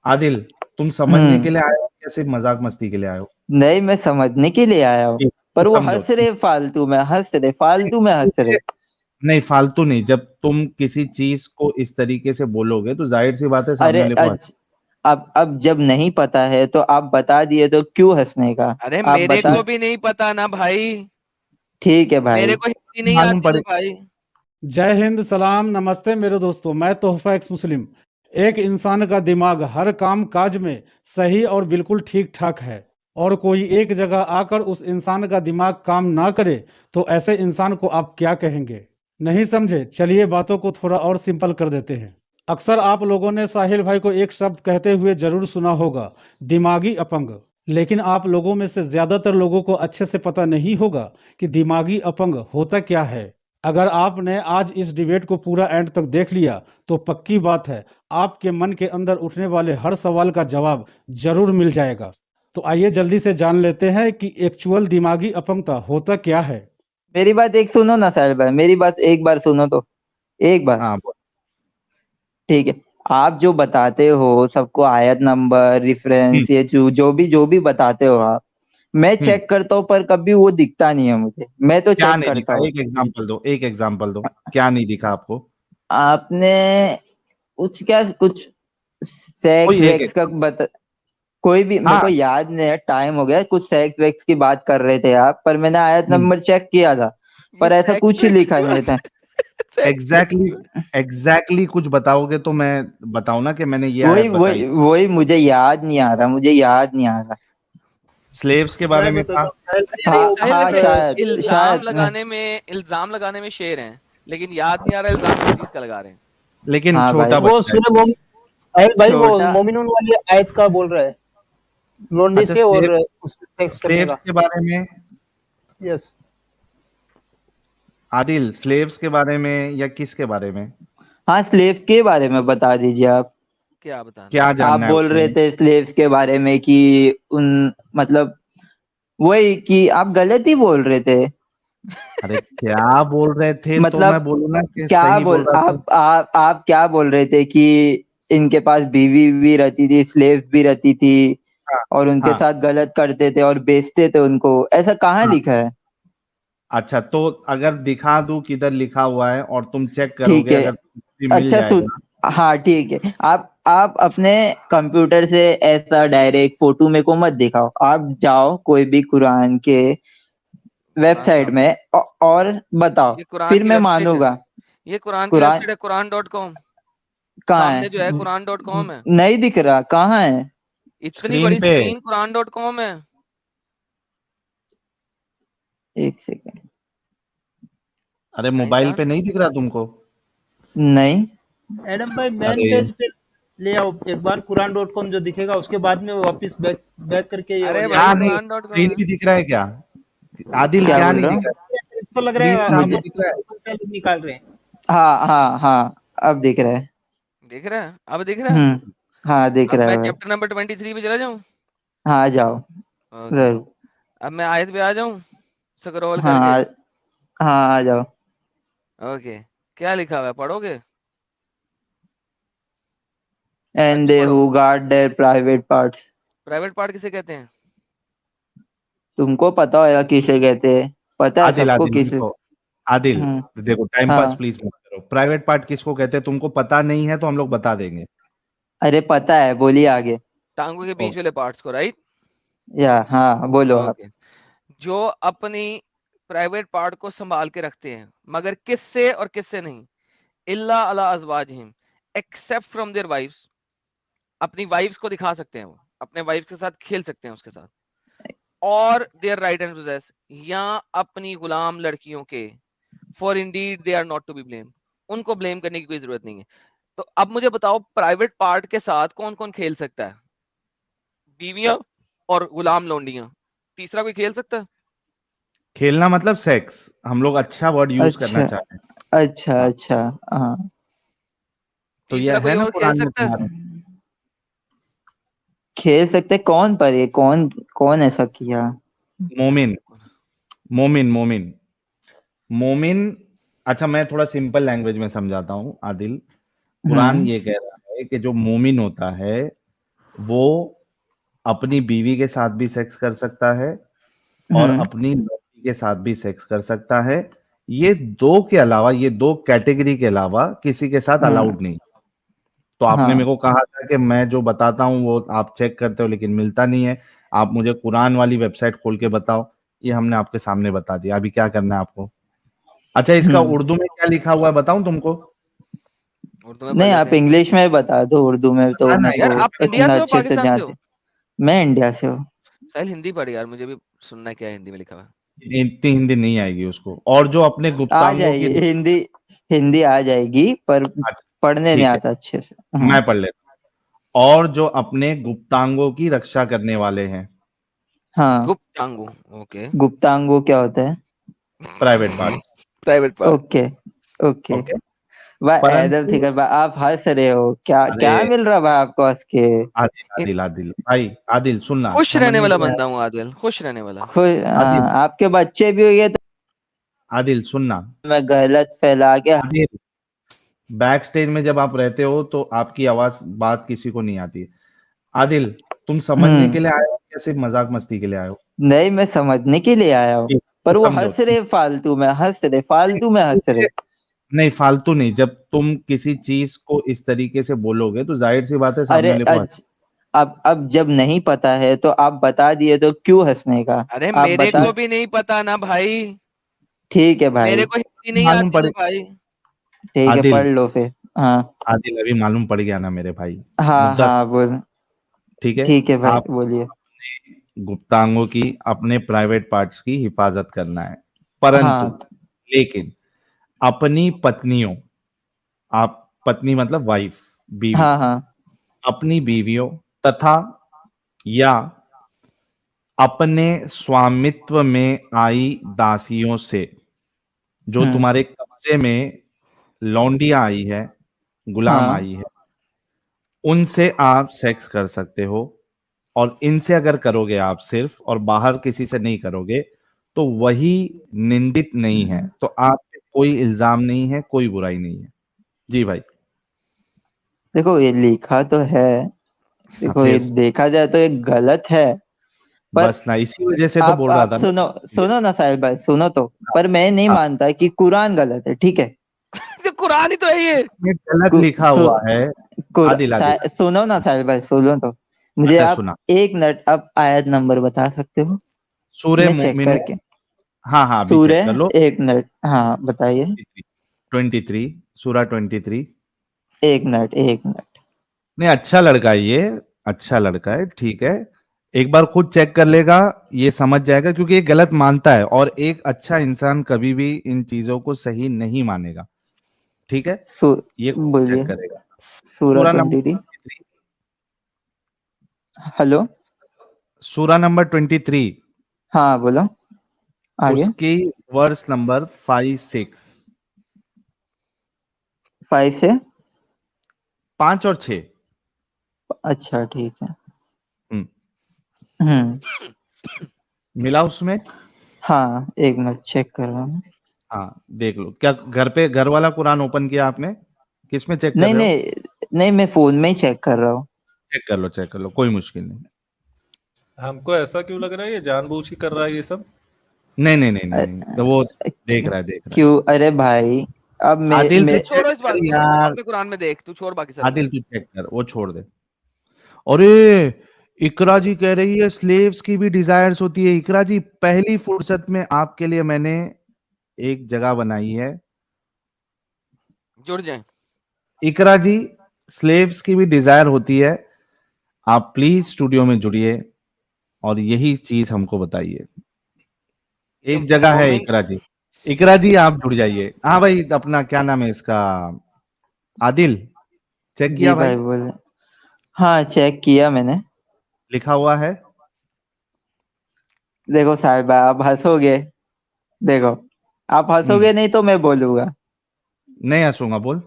आदिल, तुम समझने के लिए आए हो या सिर्फ मजाक मस्ती के लिए आए हो? नहीं, मैं समझने के लिए आया हूँ, ठीक, पर तो वो समझो। हंस रहे फालतू में, हंस रहे। नहीं, फालतू नहीं, जब तुम किसी चीज को इस तरीके से बोलोगे तो जाहिर सी बात है सामने अरे वाले को अब जब नहीं पता है तो आप बता दिए तो क्यों हंसने का? अरे आप मेरे बता। को भी नहीं पता ना भाई, ठीक है मेरे भाई। को हिंदी नहीं मालूम आती ना पड़े। भाई। जय हिंद, सलाम, नमस्ते मेरे दोस्तों। मैं तोहफा एक्स मुस्लिम। एक इंसान का दिमाग हर काम काज में सही और बिल्कुल ठीक ठाक है, और कोई एक जगह आकर उस इंसान का दिमाग काम ना करे तो ऐसे इंसान को आप क्या कहेंगे? नहीं समझे? चलिए बातों को थोड़ा और सिंपल कर देते हैं। अक्सर आप लोगों ने साहिल भाई को एक शब्द कहते हुए जरूर सुना होगा, दिमागी अपंग। लेकिन आप लोगों में से ज्यादातर लोगों को अच्छे से पता नहीं होगा कि दिमागी अपंग होता क्या है। अगर आपने आज इस डिबेट को पूरा एंड तक देख लिया तो पक्की बात है, आपके मन के अंदर उठने वाले हर सवाल का जवाब जरूर मिल जाएगा। तो आइए जल्दी से जान लेते हैं कि एक्चुअल दिमागी अपंगता होता क्या है। मेरी बात एक सुनो ना साहिल भाई, मेरी बात एक बार सुनो तो, एक बार। हाँ, ठीक है। आप जो बताते हो सबको आयत नंबर हम्म, रेफरेंस, ये जो भी बताते हो आप, मैं हम्म, चेक करता हूँ पर कभी वो दिखता नहीं है मुझे। मैं तो क्या चेक नहीं करता दिखा? हूँ। एक एग्जांपल दो, एक एग्जांपल दो, क्या नहीं दिखा आपको? आपने कुछ सेक्स कोई एक वेक्स का example। बता। कोई भी मेरे हाँ। को याद नहीं है, टाइम हो गया। कुछ सेक्स वेक्स की बात कर रहे थे आप, पर मैंने आयत हम्म, नंबर चेक किया था, ये पर ऐसा सेक्स कुछ ही वेक्स लिखा की नहीं था। सेक्स वेक्स एग्जैक्टली की एग्जैक्टली कुछ बताओगे तो मैं बताऊं ना कि मैंने ये वही आयत बताई। वही वही मुझे याद नहीं आ रहा, मुझे याद नहीं आ रहा। स्लेव्स के बारे मैं में था। बताता हूँ साहिल भाई, अरे वो साहिल हाँ वैसे शायद इल्जाम शायद। लगाने में शेर हैं, लेकिन याद नहीं आ रहा इल्जाम किस चीज का लगा रहे हैं। लेकिन हाँ भाई। छोटा वो बच्चा है। सूर्य मोम साहिल भाई वो छोटा। मोमिनून वाली आयत का बोल रहा है, लोंडी अच्छा, से और उससे सेक्स करने स्लेव्स का। के बारे में। यस। आदिल, स्लेव्स के बारे में या किसके बारे में? हाँ, स्लेव्स के बारे में बता दीजिए आप। क्या बताना क्या है? आप जानना है बोल रहे उसमें? थे स्लेव्स के बारे में कि उन मतलब वही कि आप गलत ही बोल रहे थे। अरे क्या बोल रहे थे तो मैं मतलब बोलूँ ना कि क्या सही बोल बोल रहा था। आप क्या बोल रहे थे कि इनके पास बीवी भी रहती थी, स्लेव्स भी रहती थी, हाँ, और उनके हाँ, साथ गलत करते थे और बेचते थे उनको। ऐसा कहाँ हाँ। लिखा है? अच्छा, तो अगर दिखा दूं किधर लिखा हुआ है और तुम चेक ठीक करोगे, है। अगर भी मिल अच्छा सुन। जाएगा। हाँ ठीक है। आप अपने कंप्यूटर से ऐसा डायरेक्ट फोटो मेरे को मत दिखाओ। आप जाओ कोई भी कुरान के कुरान वेबसाइट कहाँ पे? में और बताओ, ये कुरान फिर की मैं वेबसाइट है? मानूंगा। ये कुरान की कुरान वेबसाइट है, कुरान.com। कहाँ सामने है? जो है कुरान.com है। नहीं दिख रहा, कहाँ है? इतनी स्क्रीन बड़ी पे। स्क्रीन, कुरान.com है। एक सेकंड। अरे मोबाइल साइंसदान। पे नहीं दिख रहा तुमको? नहीं। एडम भाई मेन अरे पेज पे ले आओ एक बार, कुरान.com जो दिखेगा उसके बाद में वापस बैक बैक करके ये अरे वाली भाई क्या आयत नहीं, कुरान.com स्क्रीन है। भी दिख रहा है क्या? आदिल, क्या क्या बोल नहीं रहा दिख हूँ? रहा? इसको लग रहा स्क्रीन है सामने मुझे। दिख रहा है। ओपन से निकाल रहे हैं। हाँ हाँ हाँ, अब दिख रहा है। दिख रहा है? अब दिख रहा है? हाँ दिख अब रहा है मैं भाई। चैप्टर नंबर 23 पे चला जाऊं? हाँ जाओ। ओके। जरूर। अब मैं आयत पे आ जाऊं स्क्रॉल करके? हाँ हाँ आ जाओ। ओके। क्या लिखा हुआ है, पढ़ोगे? एंड अच्छी दे पढ़ो। Who guard their private parts. Private part किसे कहते हैं? तुमको पता होगा किसे कहते हैं, पता है आदिल, सबको आदिल किसे। देखो। आदिल, हम्म। देखो, टाइम पास हाँ। प्लीज मत करो। प्राइवेट पार्ट किसको कहते हैं तुमको पता नहीं है तो हम लोग बता देंगे। अरे पता है, बोलिए आगे। टांगों के बीच ओके। वाले पार्ट्स को, राइट? या हाँ बोलो आप। ओके। जो अपनी प्राइवेट पार्ट को संभाल के रखते हैं, मगर किससे और किससे नहीं? इल्ला अला अज़वाजिहिम, एक्सेप्ट फ्रॉम देयर वाइफ्स। अपनी वाइफ्स को दिखा सकते हैं, वो अपने वाइफ के साथ खेल सकते हैं उसके साथ। और देयर राइट एंड पोजेस, या अपनी गुलाम लड़कियों के। For indeed they are not to be blame, उनको ब्लेम करने की कोई जरूरत नहीं है। तो अब मुझे बताओ, प्राइवेट पार्ट के साथ कौन कौन खेल सकता है? बीवियां और गुलाम लौंडियां, तीसरा कोई खेल सकता है? खेलना मतलब सेक्स, हम लोग अच्छा वर्ड यूज करना अच्छा चाहते हैं। अच्छा हाँ, अच्छा। हाँ। तो तीसरा यह कोई है ना और खेल कुरान में सकता है? तुम्हारे। खेल सकते कौन, पर ये कौन कौन ऐसा किया? मोमिन, मोमिन, मोमिन, मोमिन। अच्छा, मैं थोड़ा सिंपल लैंग्वेज में समझाता हूँ आदिल। कुरान हम्म। ये कह रहा है कि जो मोमिन होता है वो अपनी बीवी के साथ भी सेक्स कर सकता है और अपनी लड़की के साथ भी सेक्स कर सकता है। ये 2 के अलावा, ये 2 कैटेगरी के अलावा किसी के साथ अलाउड नहीं। तो आपने हाँ मेरे को कहा था कि मैं जो बताता हूँ वो आप चेक करते हो, लेकिन मिलता नहीं है। आप मुझे कुरान वाली वेबसाइट खोल के बताओ। ये हमने आपके सामने बता दिया। अभी क्या करना है आपको? अच्छा, इसका उर्दू में क्या लिखा हुआ है बताऊं तुमको? उर्दू में पढ़ नहीं, लेते आप हैं। इंग्लिश में बता दो, उर्दू में तो ना, ना, मेरे यार। को आप इंडिया इतना से हो अच्छे से पाकिस्तान नहीं से हो? आते। मैं इंडिया से हूँ। साहिल हिंदी पढ़ यार, मुझे भी सुनना है क्या हिंदी में लिखा हुआ है। इतनी हिंदी नहीं आएगी उसको। और जो अपने आ गुप्तांगों की, जाएगी हिंदी, हिंदी आ जाएगी, पर अच्छा, पढ़ने नहीं ठीक है, आता अच्छे से। मैं पढ़ लेता हूँ। और जो अपने गुप्तांगों की रक्षा करने वाले हैं। हाँ, गुप्तांगो, ओके। गुप्तांगो क्या होता है? Private part. Private part. Okay okay. Okay. भाई ऐदल परंतु फिकर भाई, आप हंस रहे हो क्या? अरे क्या मिल रहा भाई आपको हंस के? आदिल, आदिल भाई, आदिल सुनना, खुश समझ रहने नहीं वाला रहा है। बंदा हूँ आदिल, खुश रहने वाला। आदिल, आपके बच्चे भी हुए तो आदिल सुनना, मैं गलत फैला के। आदिल, बैक स्टेज में जब आप रहते हो तो आपकी आवाज, बात किसी को नहीं आती है। आदिल, तुम समझने के लिए आए हो या सिर्फ मजाक मस्ती के लिए आए हो? नहीं, मैं समझने के लिए आया हूँ, ठीक, पर तो वो समझो। हंस रहे फालतू में, हंस रहे। नहीं, फालतू नहीं। जब तुम किसी चीज को इस तरीके से बोलोगे तो जाहिर सी बात है सामने अरे वाले को अब जब नहीं पता है तो आप बता दिए तो क्यों हंसने का? अरे आप मेरे बता। को भी नहीं पता ना भाई। ठीक है भाई, मेरे को हिंदी नहीं मालूम आती पड़ ना भाई। ठीक है, आदिल, पढ़ लो फिर। हाँ आदिल अभी मालूम पड़ गया ना मेरे भाई। हाँ मुद्दा हाँ, बोल। ठीक है। ठीक है भाई, आप बोलिए। गुप्तांगों की, अपने प्राइवेट पार्ट्स की हिफाजत करना है, परंतु हाँ लेकिन अपनी पत्नियों, आप पत्नी मतलब वाइफ, बीवी, हाँ हाँ अपनी बीवियों तथा या अपने स्वामित्व में आई दासियों से, जो तुम्हारे कब्जे में लौंडिया आई है, गुलाम हाँ। आई है, उनसे आप सेक्स कर सकते हो। और इनसे अगर करोगे आप सिर्फ, और बाहर किसी से नहीं करोगे, तो वही निंदित नहीं है। तो आप पे कोई इल्जाम नहीं है, कोई बुराई नहीं है। जी भाई। देखो ये लिखा तो है, देखो ये फिर देखा जाए तो ये गलत है, पर बस ना, इसी वजह से तो बोल रहा आप था सुनो, ना। सुनो ना साहिल भाई, सुनो तो। पर मैं नहीं हाँ, मानता कि कुरान गलत है, ठीक है? ये कुरान ही तो है ये। ये गलत कु, लिखा सु, हुआ है। आदिल, आदिल, सुनो ना साहिल भाई, सुनो तो। मुझे अच्छा आप सुना। 1 मिनट, आप आयत नंबर बता सकते हो? सूरे मैं चेक मोमिन, करके। हाँ हाँ, अभी सूरे, चेक कर लो। 1 मिनट, हाँ बताइए। 23, सूरा 23। 1 मिनट 1 मिनट। नहीं, अच्छा लड़का है ये, अच्छा लड़का है, ठीक है। एक बार खुद चेक कर लेगा, ये समझ जाएगा, क्योंकि ये गलत मानता है और एक अच्छा इंसान कभी भी इन चीजों को सही नहीं मानेगा। ठीक है, ये खुद चेक बोलिए। करेगा। सूरा सूरा नंबर 23। 23, हेलो। सूरा नंबर 23, हाँ बोलो, आगे। उसकी वर्स नंबर 5, 6, 5 से। 5 और 6। अच्छा ठीक है। हम्म, हम्म। मिला उसमें? हाँ, 1 मिनट चेक कर रहा हूँ। हाँ, देख लो। क्या घर पे, घर वाला कुरान ओपन किया आपने? किस में चेक कर नहीं रहे हो? नहीं नहीं, मैं फोन में ही चेक कर रहा हूँ। चेक कर लो, चेक कर लो, कोई मुश्किल नहीं। हमको ऐसा क्यों लग रहा है ये जानबूझ के कर रहा है ये सब? नहीं नहीं नहीं नहीं नहीं, तो वो देख रहा है, देख रहा है। क्यों? अरे भाई, अब आदिल तू तू छोड़ो चेक इस बात कर को, यार। अपने कुरान में देख, तू छोड़ बाकी सब। आदिल तू चेक कर, वो छोड़ दे। अरे, इकरा जी कह रही है स्लेव्स की भी डिजायर्स होती है। इकरा जी, पहली फुर्सत में आपके लिए मैंने एक जगह बनाई है। जुड़ जाए। इकरा जी, स्लेव्स की भी डिजायर होती है। आप प्लीज स्टूडियो में जुड़िए और यही चीज हमको बताइए। एक जगह है मोमिन। इकरा जी। इकरा जी, आप जुड़ जाइए। हाँ भाई, अपना क्या नाम है इसका, आदिल, चेक जी किया भाई? भाई बोले। हाँ चेक किया मैंने। लिखा हुआ है। देखो साहिब भाई, आप हंसोगे। देखो, आप हंसोगे नहीं तो मैं बोलूंगा। नहीं हंसूंगा, बोल।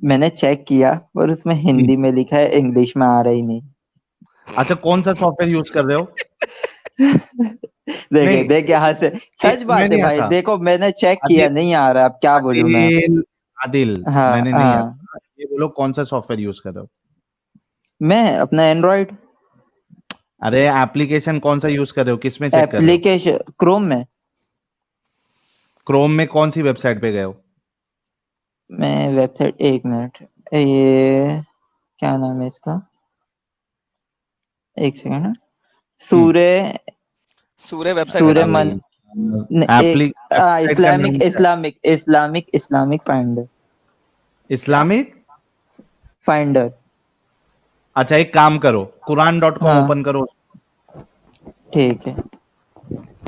मैंने चेक किया, पर उसमें हिंदी में लिखा है, इंग्लिश में आ रहा ही नहीं। अच्छा, कौन सा सॉफ्टवेयर यूज कर रहे हो? देखे नहीं, देखे, हंसे। सच मैं बात है नहीं भाई, हंसा। देखो मैंने चेक आदिल, किया, नहीं आ रहा, अब क्या बोलूं मैं? आदिल, आदिल, हाँ मैंने नहीं हाँ। हंसा। ये बोलो कौन सा सॉफ्टवेयर यूज कर रहे हो? मैं अपना एंड्रॉइड अरे एप्लीकेशन कौन सा यूज कर रहे हो, किसमें चेक कर रहे हो? एप्लीकेशन क्रोम में। क्रोम में कौन सी वेबसाइट पे गए हो? मैं वेबसाइट, एक मिनट, ये क्या नाम है इसका, एक सेकंड। सूर्य सूर्य वेबसाइट सूर्य बता मन इस्लामिक इस्लामिक फाइंडर। फाइंडर। अच्छा एक काम करो, कुरान.com हाँ। ओपन करो, ठीक है।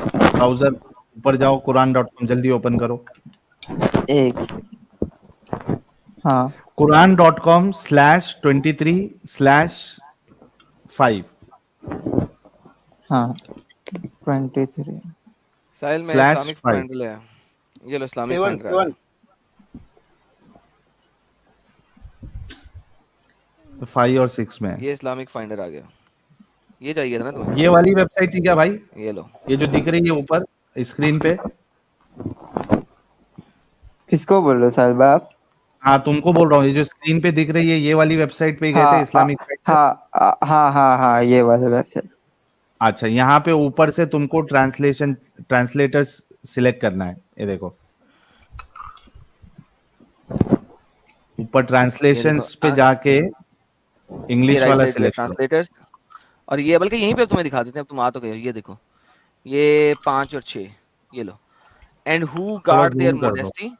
ब्राउजर ऊपर जाओ, कुरान.com जल्दी ओपन करो। एक हाँ कुरान.com/23/5 हाँ 23 साहिल में /5 इस्लामिक फाइंडर ले आया। ये लो इस्लामिक 7 फाइंडर आ गया। 5 और 6 में ये इस्लामिक फाइंडर आ गया। ये चाहिए था ना तुम्हें? ये वाली वेबसाइट थी क्या भाई? ये लो, ये जो दिख रही है ऊपर स्क्रीन पे? किसको बोल रहे हो साहिब आप? हाँ तुमको बोल रहा हूँ, ये जो स्क्रीन पे दिख रही है ये वाली वेबसाइट पे गए थे, इस्लामिक फाइंडर? हाँ ये वाला वेबसाइट। अच्छा यहाँ पे ऊपर से तुमको ट्रांसलेटर सिलेक्ट करना है, ये देखो ऊपर ट्रांसलेशंस पे जाके इंग्लिश वाला सिलेक्ट करो। ट्रांसलेटर्स, और ये बल्कि यहीं पे तुम्हें दिखा देते हैं, अब तुम आ तो गए हो। ये देखो, ये 5 और 6, ये लो। And who guard their modesty,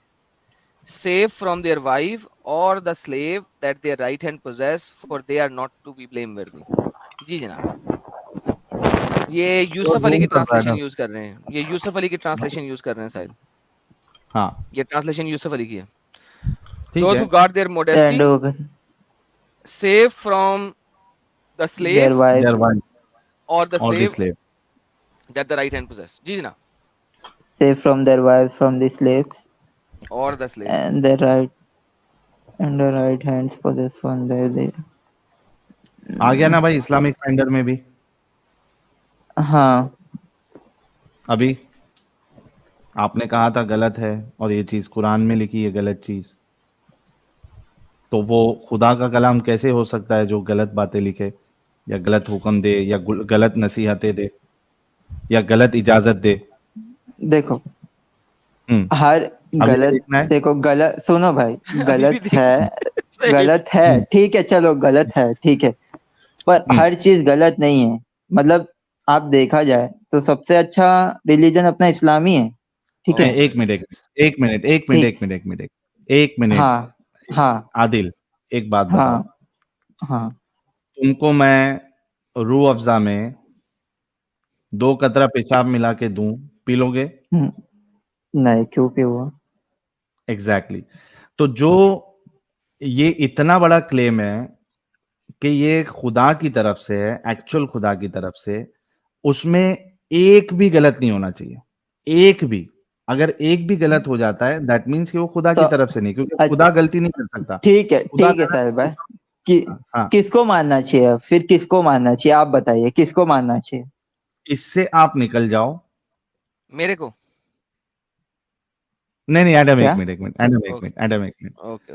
safe from their wife or the slave that their right hand possess, for they are not to be blameworthy। जी जनाब, ये यूसुफ अली की ट्रांसलेशन यूज कर रहे हैं, ये यूसुफ अली की ट्रांसलेशन यूज कर रहे हैं शायद। हाँ ये ट्रांसलेशन यूसुफ अली की है। ठीक Those है। who guard their modesty, safe from the slave Their wife Their wife or the or the slave slave that the right hand possess। जी जनाब, safe from their wife from the slaves or the slave and the right hands possess from their आ गया ना भाई Islamic finder में भी? हाँ अभी आपने कहा था गलत है और ये चीज कुरान में लिखी है गलत चीज, तो वो खुदा का कलाम कैसे हो सकता है जो गलत बातें लिखे या गलत हुक्म दे या गलत नसीहतें दे या गलत इजाजत दे? देखो हर गलत, देखो गलत, सुनो भाई, गलत है ठीक है, चलो गलत है ठीक है, पर हर चीज गलत नहीं है। मतलब आप देखा जाए तो सबसे अच्छा रिलीजन अपना इस्लामी है, ठीक है? एक मिनट। हाँ आदिल एक बात बताओ, हाँ तुमको मैं रूह अफ़ज़ा में 2 कतरा पेशाब मिला के दूं, पी लोगे? नहीं, क्यों पीऊंगा? एग्जैक्टली। तो जो ये इतना बड़ा क्लेम है कि ये खुदा की तरफ से है, एक्चुअल खुदा की तरफ से, उसमें एक भी गलत नहीं होना चाहिए, एक भी। अगर एक भी गलत हो जाता है दैट मीन्स कि वो खुदा की तरफ से नहीं, क्योंकि खुदा गलती नहीं कर सकता। ठीक है साहिब भाई, किसको मानना चाहिए फिर? किसको मानना चाहिए आप बताइए, किसको मानना चाहिए? इससे आप निकल जाओ। मेरे को नहीं एडम एक मिनट ओके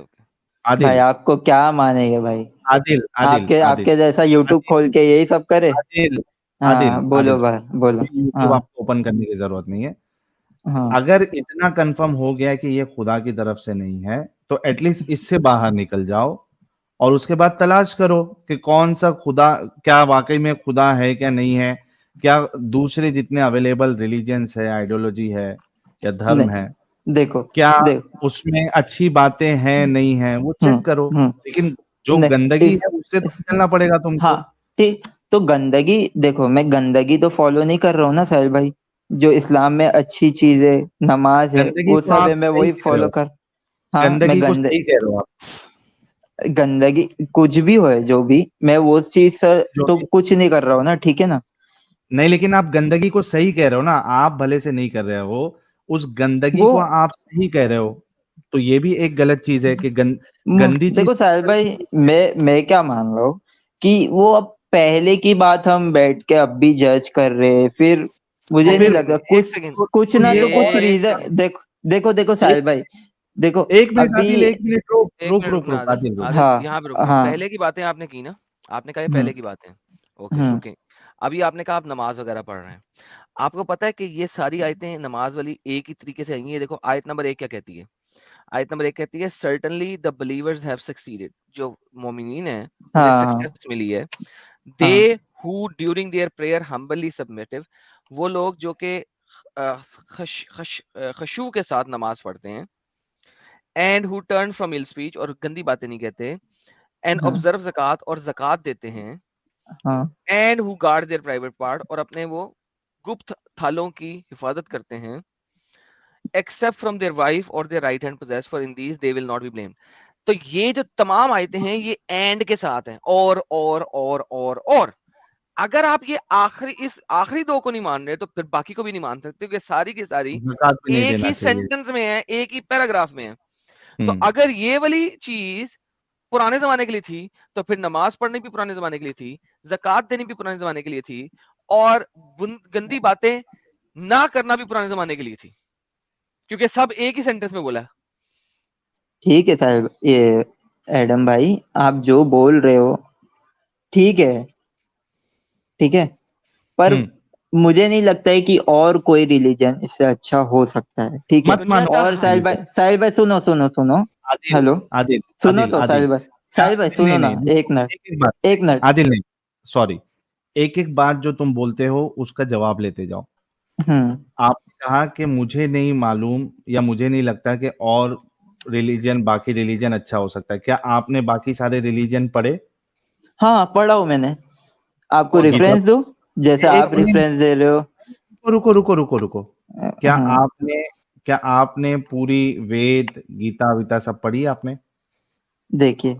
आदिल भाई आपको क्या मानेंगे भाई? आदिल आपके जैसा यूट्यूब खोल के यही सब करे? आदिल बोलो भाई बोलो। यूट्यूब आपको ओपन करने की जरूरत नहीं है। हाँ। अगर इतना कंफर्म हो गया कि ये खुदा की तरफ से नहीं है तो एटलीस्ट इससे बाहर निकल जाओ और उसके बाद तलाश करो कि कौन सा खुदा, क्या वाकई में खुदा है क्या नहीं है, क्या दूसरे जितने अवेलेबल रिलीजन्स है, आइडियोलॉजी है या धर्म है, देखो क्या उसमें अच्छी बातें हैं नहीं है, वो चेक करो। लेकिन जो गंदगी है उससे तो चलना पड़ेगा तुमको। हाँ ठीक, तो गंदगी, देखो मैं गंदगी तो फॉलो नहीं कर रहा हूँ ना साहिल भाई। जो इस्लाम में अच्छी चीज है, नमाज है, वो सब है, मैं वही फॉलो कर। हाँ, गंदगी को सही कह रहे हो आप। गंदगी कुछ भी हो, जो भी, मैं वो चीज तो कुछ नहीं कर रहा हूँ ना, ठीक है ना? नहीं, लेकिन आप गंदगी को सही कह रहे हो ना, आप भले से नहीं कर रहे हो, उस गंदगी को आप सही कह रहे हो, तो ये भी एक गलत चीज है कि गंदी चीज। देखो साहिल भाई, मैं क्या मान रहा हूँ कि वो अब पहले की बात हम बैठ के अब भी जज कर रहे हैं, फिर मुझे नहीं लगता कुछ ना तो कुछ रीजन। देखो साहिल भाई, देखो एक मिनट रुक यहाँ पे रुको। पहले की बातें आपने की ना, आपने कहा ये पहले की बात है, ओके रुके। अभी आपने कहा आप नमाज वगैरह पढ़ रहे हैं, आपको पता है कि ये सारी आयतें नमाज वाली एक ही तरीके से आई है। देखो आयत नंबर 1 क्या कहती है, आयत नंबर 1 कहती है certainly the believers have succeeded, जो मोमिनीन है उन्हें सक्सेस मिली है। They who during their prayer humbly submissive, वो लोग जो कि खशू के साथ नमाज पढ़ते हैं। And who turn from ill speech, और गंदी बातें नहीं कहते। एंड ऑब्जर्व ज़कात, और ज़कात देते हैं। And who guard their private part, और अपने वो गुप्त थालों की हिफाजत करते हैं। एक्सेप्ट फ्रॉम देयर वाइफ और their right hand possess, for in these they will not be blamed. तो ये जो तमाम आयतें हैं ये एंड के साथ हैं, और अगर आप ये इस आखिरी दो को नहीं मान रहे तो फिर बाकी को भी नहीं मान सकते, क्योंकि सारी की सारी एक ही सेंटेंस में है, एक ही पैराग्राफ में है। तो अगर ये वाली चीज पुराने जमाने के लिए थी तो फिर नमाज पढ़नी भी पुराने जमाने के लिए थी, ज़कात देनी भी पुराने जमाने के लिए थी, और गंदी बातें ना करना भी पुराने जमाने के लिए थी, क्योंकि सब एक ही सेंटेंस में बोला है। ठीक है साहब, ये एडम भाई आप जो बोल रहे हो ठीक है, ठीक है, पर मुझे नहीं लगता है कि और कोई रिलीजन इससे अच्छा हो सकता है। ठीक है, और साहिल भाई सुनो सुनो सुनो, हेलो सुनो तो साहिल भाई सुनो ना, एक मिनट आदिल नहीं, सॉरी, एक एक बात जो तुम बोलते हो उसका जवाब लेते जाओ। आपने कहा कि मुझे नहीं मालूम या मुझे नहीं लगता कि और रिलीजन, बाकी रिलीजन अच्छा हो सकता है। क्या आपने बाकी सारे रिलीजन पढ़े? हाँ पढ़ा हूं मैंने। आपको रेफरेंस दो, जैसे आप रेफरेंस दे रहे हो। रुको। क्या आपने पूरी वेद, गीता वीता सब पढ़ी आपने? देखिए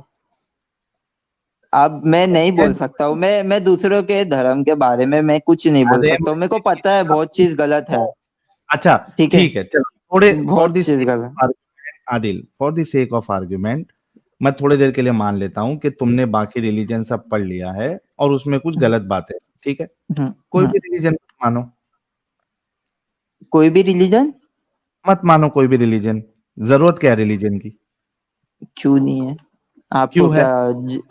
अब मैं नहीं बोल सकता हूँ, मैं दूसरों के धर्म के बारे में मैं कुछ नहीं बोल सकता हूँ। मेरे को पता है बहुत चीज गलत है। अच्छा ठीक है, चलो थोड़े बहुत चीज गलत। Adil, for the sake of argument मैं थोड़ी देर के लिए मान लेता हूँ कि तुमने बाकी रिलीजन सब पढ़ लिया है और उसमें कुछ गलत बातें, ठीक है, कोई भी रिलीजन मत मानो, कोई भी रिलीजन मत मानो, कोई भी रिलीजन, जरूरत क्या है रिलीजन की? क्यों नहीं है? आपको क्या,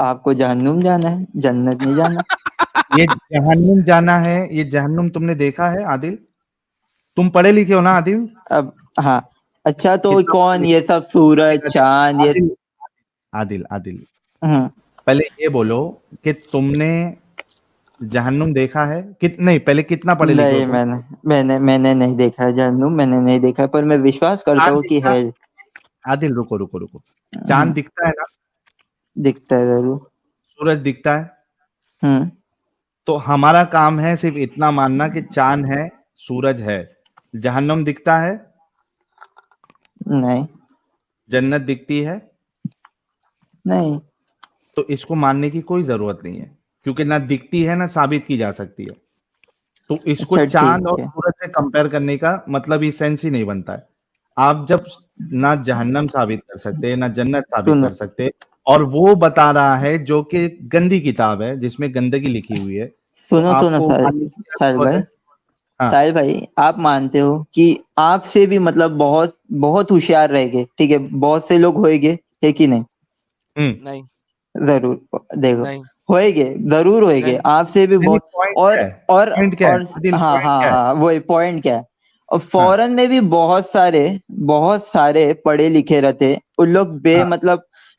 आपको जहन्नुम जाना है, जन्नत नहीं जाना? ये जहन्नुम जाना है, ये जहन्नुम तुमने देखा है आदिल? तुम पढ़े लिखे हो ना आदिल? अब हाँ अच्छा, तो कौन ये सब सूरज चांद ये? आदिल पहले ये बोलो कि तुमने जहन्नुम देखा है? नहीं, पहले कितना पढ़े लिखे हो? नहीं, मैंने नहीं देखा है जहन्नुम, मैंने नहीं देखा है, पर मैं विश्वास करता हूँ कि है। आदिल रुको, चांद दिखता है ना? दिखता है जरूर। सूरज दिखता है। तो हमारा काम है सिर्फ इतना मानना कि चांद है, सूरज है। जहन्नुम दिखता है? नहीं। जन्नत दिखती है? नहीं। तो इसको मानने की कोई जरूरत नहीं है, क्योंकि ना दिखती है ना साबित की जा सकती है। तो इसको चांद और सूरज से कंपेयर करने का मतलब ही सेंस ही नहीं बनता है। आप जब ना जहन्नम साबित कर सकते, ना जन्नत साबित कर सकते, और वो बता रहा है जो कि गंदी किताब है जिसमें गंदगी लिखी हुई है। सुनो साहिल भाई, आप मानते हो कि आपसे भी मतलब बहुत होशियार रहेंगे, ठीक है, बहुत से लोग होएंगे, है कि नहीं? नहीं, जरूर देखो होएंगे, जरूर होएंगे, आपसे भी बहुत। और हाँ वही पॉइंट क्या है। और फॉरेन में भी बहुत सारे पढ़े लिखे रहते, उन लोग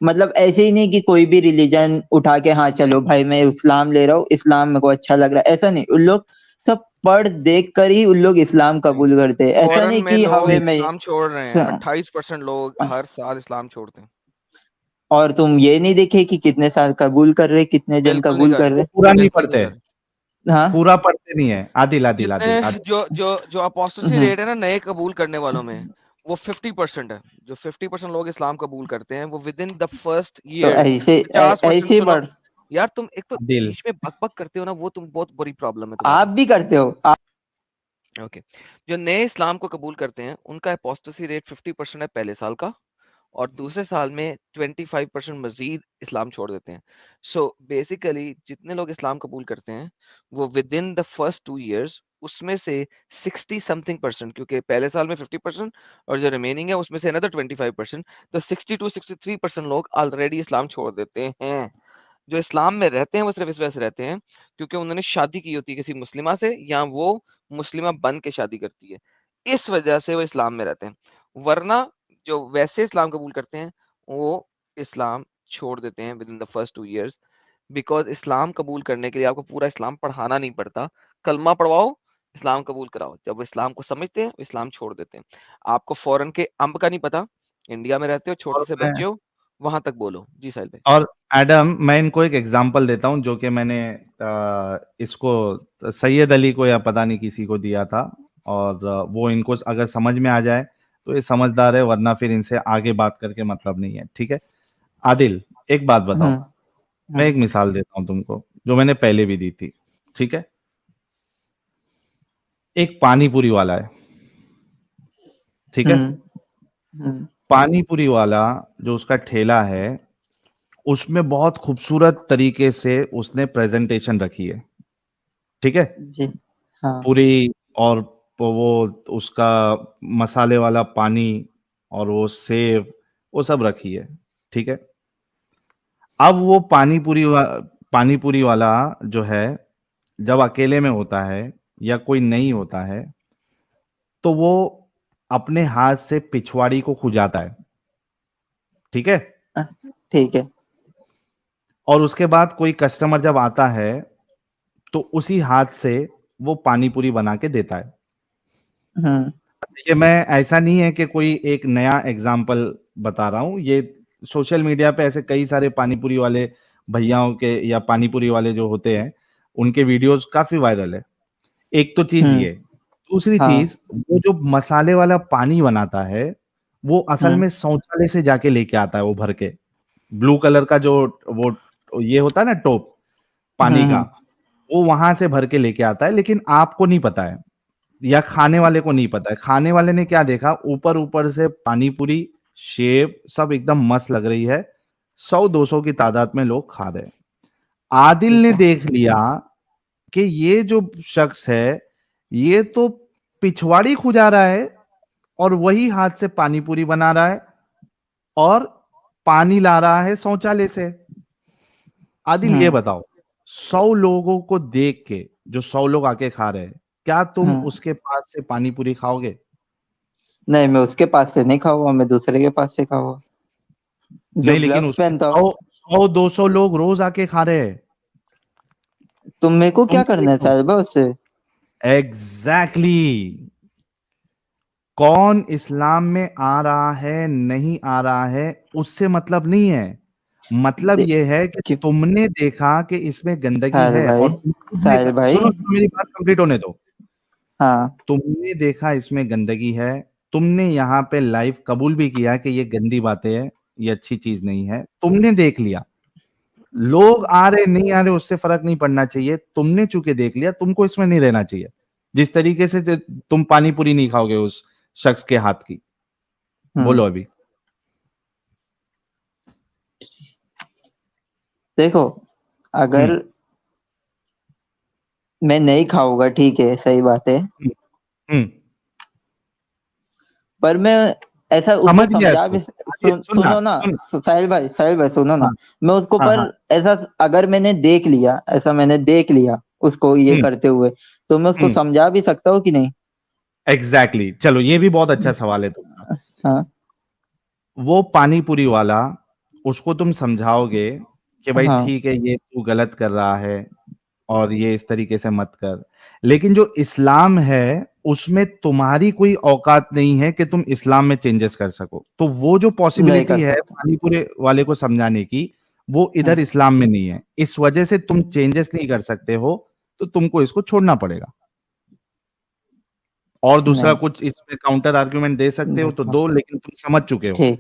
मतलब ऐसे ही नहीं कि कोई भी रिलीजन उठा के हाँ चलो भाई मैं इस्लाम ले रहा हूँ, इस्लाम मेरे को अच्छा लग रहा है, ऐसा नहीं। उन लोग सब पढ़ देख कर ही उन लोग इस्लाम कबूल करते हैं। ऐसा नहीं कि हमें में इस्लाम छोड़ रहे हैं। 28% लोग हर साल इस्लाम छोड़ते हैं। और तुम ये नहीं देखे कि कितने साल कबूल कर रहे, कितने जन कबूल कर रहे? पूरा नहीं पढ़ते, हाँ पूरा पढ़ते नहीं है। आदिल जो अपोस्टेसी रेट है ना नए कबूल करने वालों में, वो 50% है। जो 50% लोग इस्लाम कबूल करते हैं वो with in the first year. तो ऐसे बढ़ यार तुम एक तो बीच में बकबक करते हो ना, वो तुम बहुत बड़ी प्रॉब्लम है। आप भी करते हो। ओके, जो नए इस्लाम को कबूल करते हैं उनका अपोस्टेसी रेट 50% है पहले साल का, और दूसरे साल में 25% मजीद इस्लाम छोड़ देते हैं। सो बेसिकली जितने लोग इस्लाम कबूल करते हैं वो with in the first 2 years, उसमें से 60 समथिंग परसेंट, क्योंकि पहले साल में 50% और जो रिमेनिंग है उसमें से अनदर 25%, तो 60 to 63% लोग ऑलरेडी इस्लाम छोड़ देते हैं। जो इस्लाम में रहते हैं वो सिर्फ इस वजह से रहते हैं क्योंकि उन्होंने शादी की होती है किसी मुस्लिमा से, या वो मुस्लिमा बन के शादी करती है, इस वजह से वो इस्लाम में रहते हैं। वरना जो वैसे इस्लाम कबूल करते हैं वो इस्लाम छोड़ देते हैं within the first 2 years, because इस्लाम कबूल करने के लिए आपको पूरा इस्लाम पढ़ाना नहीं पड़ता, कलमा पढ़वाओ, इस्लाम कबूल कराओ। जब वो इस्लाम को समझते हैं, वो इस्लाम छोड़ देते हैं। आपको फॉरेन के अम्ब का नहीं पता, इंडिया में रहते हो, छोटे और से मैं बच्चे हो, वहां तक बोलो। जी साहिल भाई। और एडम, मैं इनको एक एग्जांपल देता हूं जो कि मैंने इसको सैयद अली को या पता नहीं किसी को दिया था, और वो इनको अगर समझ में आ जाए तो ये समझदार है, वरना फिर इनसे आगे बात करके मतलब नहीं है। ठीक है आदिल, एक बात बताओ, मैं एक मिसाल देता हूं तुमको जो मैंने पहले भी दी थी। ठीक है, एक पानी पूरी वाला है, ठीक है, पानी पूरी वाला जो उसका ठेला है उसमें बहुत खूबसूरत तरीके से उसने प्रेजेंटेशन रखी है, ठीक है, जी हाँ पूरी, और वो उसका मसाले वाला पानी और वो सेव वो सब रखी है, ठीक है। अब वो पानी पूरी वाला जो है जब अकेले में होता है या कोई नहीं होता है तो वो अपने हाथ से पिछवाड़ी को खुजाता है, ठीक है, ठीक है और उसके बाद कोई कस्टमर जब आता है तो उसी हाथ से वो पानी पूरी बना के देता है। ये मैं ऐसा नहीं है कि कोई एक नया एग्जाम्पल बता रहा हूं, ये सोशल मीडिया पे ऐसे कई सारे पानीपुरी वाले भैयाओं के या पानीपुरी वाले जो होते हैं उनके वीडियोस काफी वायरल है। एक तो चीज ये, दूसरी हाँ चीज वो जो मसाले वाला पानी बनाता है वो असल में शौचालय से जाके लेके आता है, वो भर के ब्लू कलर का जो वो ये होता है ना टोप पानी का, वो वहां से भर के लेके आता है, लेकिन आपको नहीं पता है या खाने वाले को नहीं पता है। खाने वाले ने क्या देखा, ऊपर ऊपर से पानी पूरी शेव सब एकदम मस्त लग रही है, 100-200 की तादाद में लोग खा रहे हैं। आदिल ने देख लिया कि ये जो शख्स है ये तो पिछवाड़ी खुजा रहा है और वही हाथ से पानी पूरी बना रहा है और पानी ला रहा है शौचालय से। आदिल ये बताओ, 100 लोगों को देख के जो 100 लोग आके खा रहे हैं, क्या तुम उसके पास से पानी पूरी खाओगे? नहीं, मैं उसके पास से नहीं खाऊंगा, मैं दूसरे के पास से खाऊंगा जो नहीं, लेकिन ग्लव्स उसमें पहनता हो। 100-200 लोग रोज आके खा रहे हैं, तुम मेरे को तुम क्या क्यों नहीं करना है खाओगे? साहिबा उससे? एग्जैक्टली, कौन इस्लाम में आ रहा है नहीं आ रहा है उससे मतलब नहीं है, मतलब दे- यह है कि तुमने देखा कि इसमें गंदगी साहिल है, भाई और तुमने साहिल देखा, भाई सुनो मेरी बात कंप्लीट होने दो, हाँ तुमने देखा इसमें गंदगी है, तुमने यहाँ पे लाइव कबूल भी किया कि ये गंदी बातें है, ये अच्छी चीज नहीं है, तुमने देख लिया, लोग आ रहे नहीं आ रहे उससे फर्क नहीं पड़ना चाहिए, तुमने चूंकि देख लिया, तुमको इसमें नहीं रहना चाहिए। जिस तरीके से तुम पानी पूरी नहीं खाओगे उस शख्स के हाथ की, बोलो अभी। देखो, अगर मैं नहीं खाऊंगा ठीक है, सही बात है, पर मैं ऐसा उसको समझ गया समझा भी सुनो ना साहिल भाई सुनो ना, मैं उसको पर ऐसा अगर मैंने देख लिया, ऐसा मैंने देख लिया उसको ये करते हुए, तो मैं उसको समझा भी सकता हूँ कि नहीं? एग्जैक्टली, चलो ये भी बहुत अच्छा सवाल है तुम्हारा। हाँ वो पानी पूरी वाला, उसको तुम समझाओगे कि भाई हाँ ठीक है ये तू गलत कर रहा है और ये इस तरीके से मत कर, लेकिन जो इस्लाम है उसमें तुम्हारी कोई औकात नहीं है कि तुम इस्लाम में चेंजेस कर सको, तो वो जो पॉसिबिलिटी है पानीपुरी वाले को समझाने की, वो इधर इस्लाम में नहीं है, इस वजह से तुम चेंजेस नहीं कर सकते हो, तो तुमको इसको छोड़ना पड़ेगा। और दूसरा कुछ इसमें काउंटर आर्ग्यूमेंट दे सकते हो तो दो, लेकिन तुम समझ चुके हो। ठीक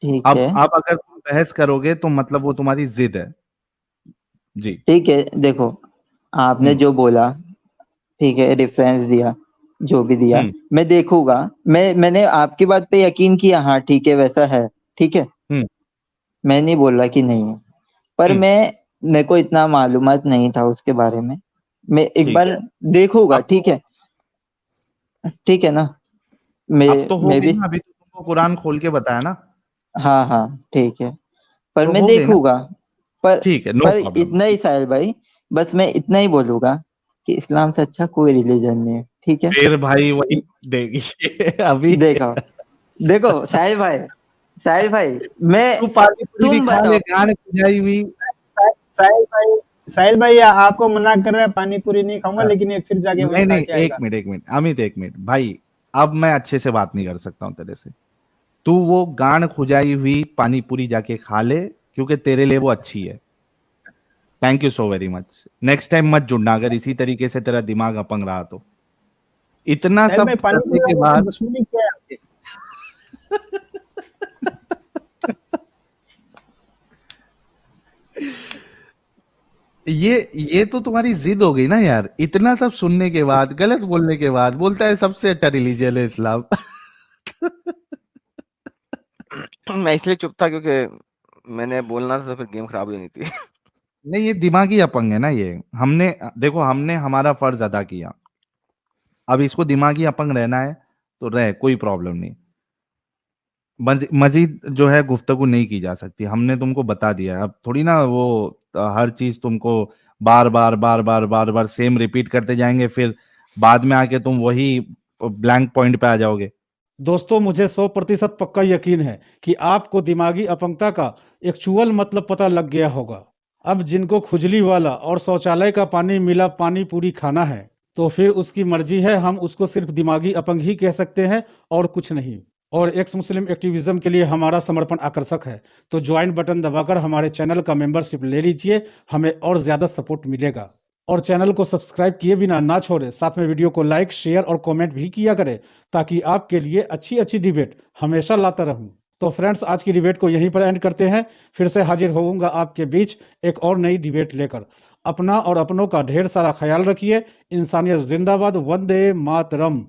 ठीक है, अब अगर तुम बहस करोगे तो मतलब वो तुम्हारी जिद है। जी ठीक है। देखो, आपने जो बोला, ठीक है, रेफरेंस दिया, जो भी दिया, मैं देखूंगा, मैंने आपकी बात पे यकीन किया, हाँ ठीक है वैसा है, ठीक है, मैं नहीं बोल रहा कि नहीं है, पर मेरे को इतना मालूमात नहीं था उसके बारे में, मैं एक बार देखूंगा, ठीक है, ठीक है ना, अब तो हो मैं गई भी, ना, अभी तो तुमको कुरान खोल के बताया ना। हाँ हाँ ठीक है, पर तो मैं हो गई ना। देखूंगा, पर ठीक है, नो पर प्रॉब्लम। इतना ही साहिल भाई, बस मैं इतना ही बोलूंगा कि इस्लाम से अच्छा कोई रिलीजन नहीं है, ठीक है। फिर भाई वही देगी अभी देखो देखो साहिल भाई मैं तू पानी पूरी भी तुम खा ले, बताओ। गांड खुजाई हुई। साहिल भाई आपको मना कर रहा है पानी पूरी नहीं खाऊंगा, लेकिन ये फिर जाके वहीं नहीं खा नहीं, के एक आएगा। मिनट एक मिनट अमित, एक मिनट भाई, अब मैं अच्छे से बात नहीं कर सकता हूँ तेरे से। तू वो गांड खुजाई हुई पानी पूरी जाके खा ले, क्योंकि तेरे लिए वो अच्छी है। Thank you so very much. Next time मत जुड़ना अगर इसी तरीके से तेरा दिमाग अपंग रहा तो। इतना साहिल भाई सब पानी करने पूरी के वाले बाद दुश्मनी क्या है आपकी? ये तो तुम्हारी जिद हो गई ना यार। इतना सब सुनने के बाद, गलत बोलने के बाद बोलता है सबसे अच्छा रिलीजन है इस्लाम। मैं इसलिए चुप था क्योंकि मैंने बोलना था तो फिर गेम खराब हो जानी थी। नहीं, ये दिमागी अपंग है ना ये। हमने देखो, हमने हमारा फर्ज अदा किया, अब इसको दिमागी अपंग रहना है तो रहे, कोई प्रॉब्लम नहीं। मजीद जो है गुफ्तगू नहीं की जा सकती, हमने तुमको बता दिया है। अब थोड़ी ना वो हर चीज तुमको बार बार बार बार बार बार सेम रिपीट करते जाएंगे, फिर बाद में आके तुम वही ब्लैंक पॉइंट पे आ जाओगे। दोस्तों मुझे 100% पक्का यकीन है कि आपको दिमागी अपंगता का एक्चुअल मतलब पता लग गया होगा। अब जिनको खुजली वाला और शौचालय का पानी मिला पानी पूरी खाना है, तो फिर उसकी मर्जी है, हम उसको सिर्फ दिमागी अपंग ही कह सकते हैं और कुछ नहीं। और एक्स मुस्लिम एक्टिविज्म के लिए हमारा समर्पण आकर्षक है, तो ज्वाइन बटन दबाकर हमारे चैनल का मेंबरशिप ले लीजिए, हमें और ज्यादा सपोर्ट मिलेगा। और चैनल को सब्सक्राइब किए बिना ना छोड़े, साथ में वीडियो को लाइक शेयर और कमेंट भी किया करें, ताकि आपके लिए अच्छी अच्छी डिबेट हमेशा लाता रहूं। तो फ्रेंड्स, आज की डिबेट को यहीं पर एंड करते हैं। फिर से हाजिर होऊंगा आपके बीच एक और नई डिबेट लेकर। अपना और अपनों का ढेर सारा ख्याल रखिए। इंसानियत जिंदाबाद। वंदे मातरम।